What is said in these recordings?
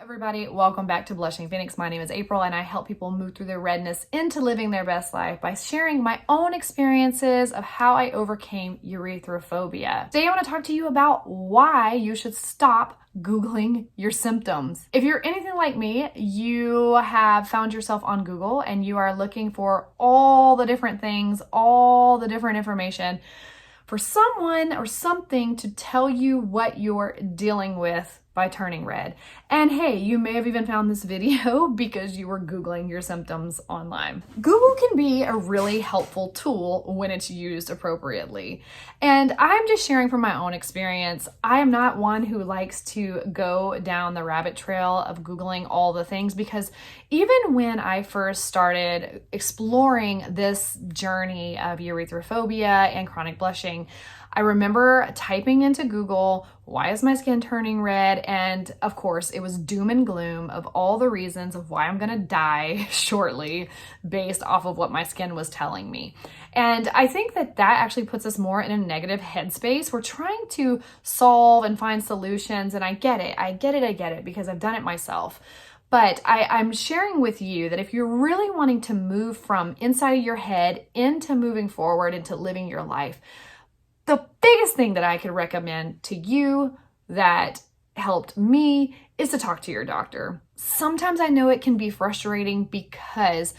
Everybody, welcome back to Blushing Phoenix. My name is April and I help people move through their redness into living their best life by sharing my own experiences of how I overcame erythrophobia. Today I want to talk to you about why you should stop Googling your symptoms. If you're anything like me, you have found yourself on Google and you are looking for all the different things, all the different information for someone or something to tell you what you're dealing with by turning red. And hey, you may have even found this video because you were Googling your symptoms online. Google can be a really helpful tool when it's used appropriately. And I'm just sharing from my own experience. I am not one who likes to go down the rabbit trail of Googling all the things, because even when I first started exploring this journey of erythrophobia and chronic blushing, I remember typing into Google, why is my skin turning red? And of course, it was doom and gloom of all the reasons of why I'm gonna die shortly based off of what my skin was telling me. And I think that actually puts us more in a negative headspace. We're trying to solve and find solutions, and I get it, because I've done it myself. But I'm sharing with you that if you're really wanting to move from inside of your head into moving forward into living your life, the biggest thing that I could recommend to you that helped me is to talk to your doctor. Sometimes I know it can be frustrating because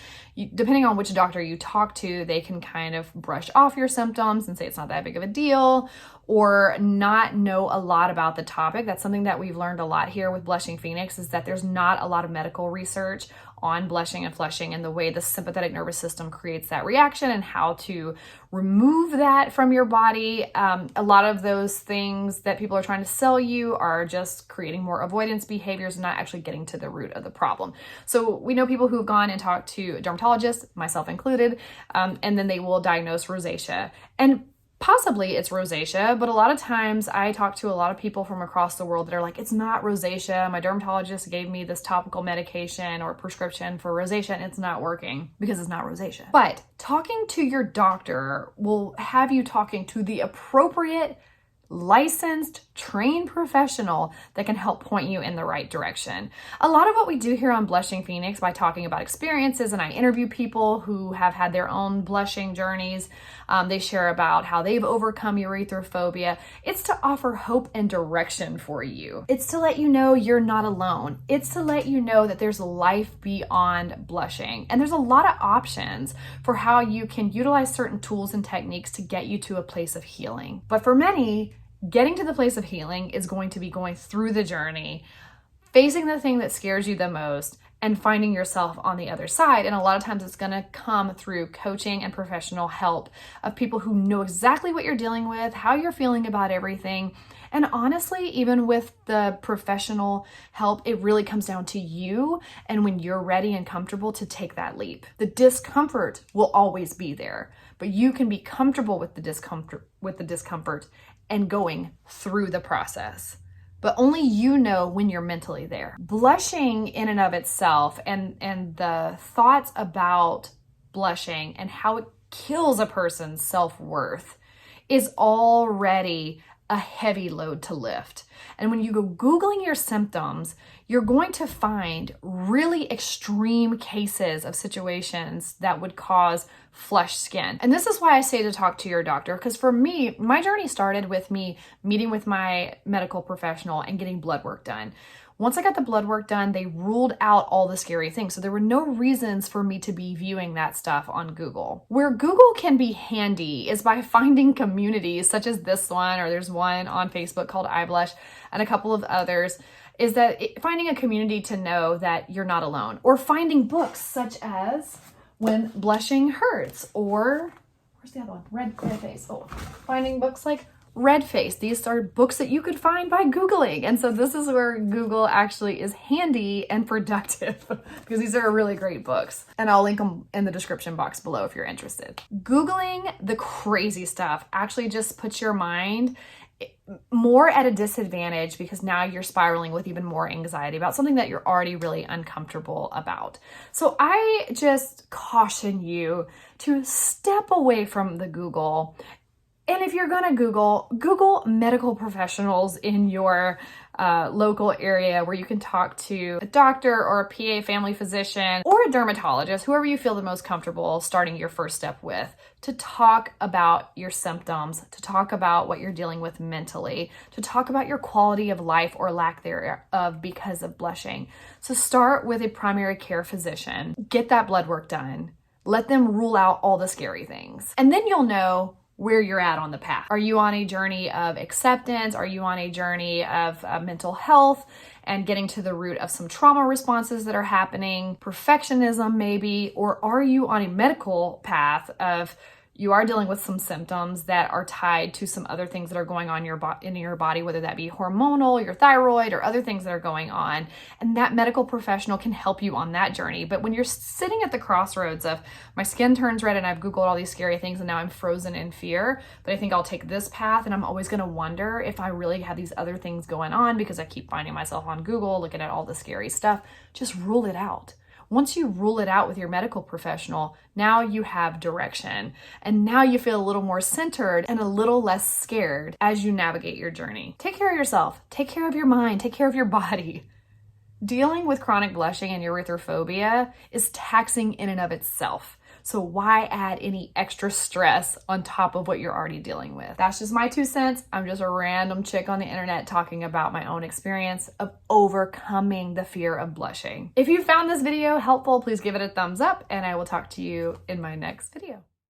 depending on which doctor you talk to, they can kind of brush off your symptoms and say it's not that big of a deal, or not know a lot about the topic. That's something that we've learned a lot here with Blushing Phoenix, is that there's not a lot of medical research on blushing and flushing and the way the sympathetic nervous system creates that reaction and how to remove that from your body. A lot of those things that people are trying to sell you are just creating more avoidance behaviors and not actually getting to the root of the problem. So we know people who have gone and talked to dermatologists, myself included, and then they will diagnose rosacea. And possibly it's rosacea, but a lot of times I talk to a lot of people from across the world that are like, it's not rosacea. My dermatologist gave me this topical medication or prescription for rosacea and it's not working because it's not rosacea. But talking to your doctor will have you talking to the appropriate licensed, trained professional that can help point you in the right direction. A lot of what we do here on Blushing Phoenix by talking about experiences, and I interview people who have had their own blushing journeys. They share about how they've overcome erythrophobia. It's to offer hope and direction for you. It's to let you know you're not alone. It's to let you know that there's life beyond blushing. And there's a lot of options for how you can utilize certain tools and techniques to get you to a place of healing. But for many, getting to the place of healing is going to be going through the journey, facing the thing that scares you the most, and finding yourself on the other side. And a lot of times it's going to come through coaching and professional help of people who know exactly what you're dealing with, how you're feeling about everything. And honestly, even with the professional help, it really comes down to you and when you're ready and comfortable to take that leap. The discomfort will always be there, but you can be comfortable with the discomfort and going through the process. But only you know when you're mentally there. Blushing in and of itself and the thoughts about blushing and how it kills a person's self-worth is already a heavy load to lift. And when you go Googling your symptoms, you're going to find really extreme cases of situations that would cause flushed skin. And this is why I say to talk to your doctor, because for me, my journey started with me meeting with my medical professional and getting blood work done. Once I got the blood work done, they ruled out all the scary things. So there were no reasons for me to be viewing that stuff on Google. Where Google can be handy is by finding communities such as this one, or there's one on Facebook called iBlush and a couple of others, is that finding a community to know that you're not alone, or finding books such as When Blushing Hurts, or where's the other one? Red Face. Oh, finding books like Red Face. These are books that you could find by Googling. And so this is where Google actually is handy and productive because these are really great books. And I'll link them in the description box below if you're interested. Googling the crazy stuff actually just puts your mind more at a disadvantage because now you're spiraling with even more anxiety about something that you're already really uncomfortable about. So I just caution you to step away from the Google. And if you're gonna Google medical professionals in your local area where you can talk to a doctor or a PA, family physician, or a dermatologist, whoever you feel the most comfortable starting your first step with, to talk about your symptoms, to talk about what you're dealing with mentally, to talk about your quality of life or lack thereof because of blushing. So start with a primary care physician, get that blood work done, let them rule out all the scary things, and then you'll know where you're at on the path. Are you on a journey of acceptance? Are you on a journey of mental health and getting to the root of some trauma responses that are happening, perfectionism maybe, or are you on a medical path of you are dealing with some symptoms that are tied to some other things that are going on in your body, whether that be hormonal, your thyroid, or other things that are going on. And that medical professional can help you on that journey. But when you're sitting at the crossroads of my skin turns red and I've Googled all these scary things and now I'm frozen in fear, but I think I'll take this path, and I'm always going to wonder if I really have these other things going on because I keep finding myself on Google looking at all the scary stuff, just rule it out. Once you rule it out with your medical professional, now you have direction, and now you feel a little more centered and a little less scared as you navigate your journey. Take care of yourself, take care of your mind, take care of your body. Dealing with chronic blushing and erythrophobia is taxing in and of itself. So why add any extra stress on top of what you're already dealing with? That's just my 2 cents. I'm just a random chick on the internet talking about my own experience of overcoming the fear of blushing. If you found this video helpful, please give it a thumbs up, and I will talk to you in my next video.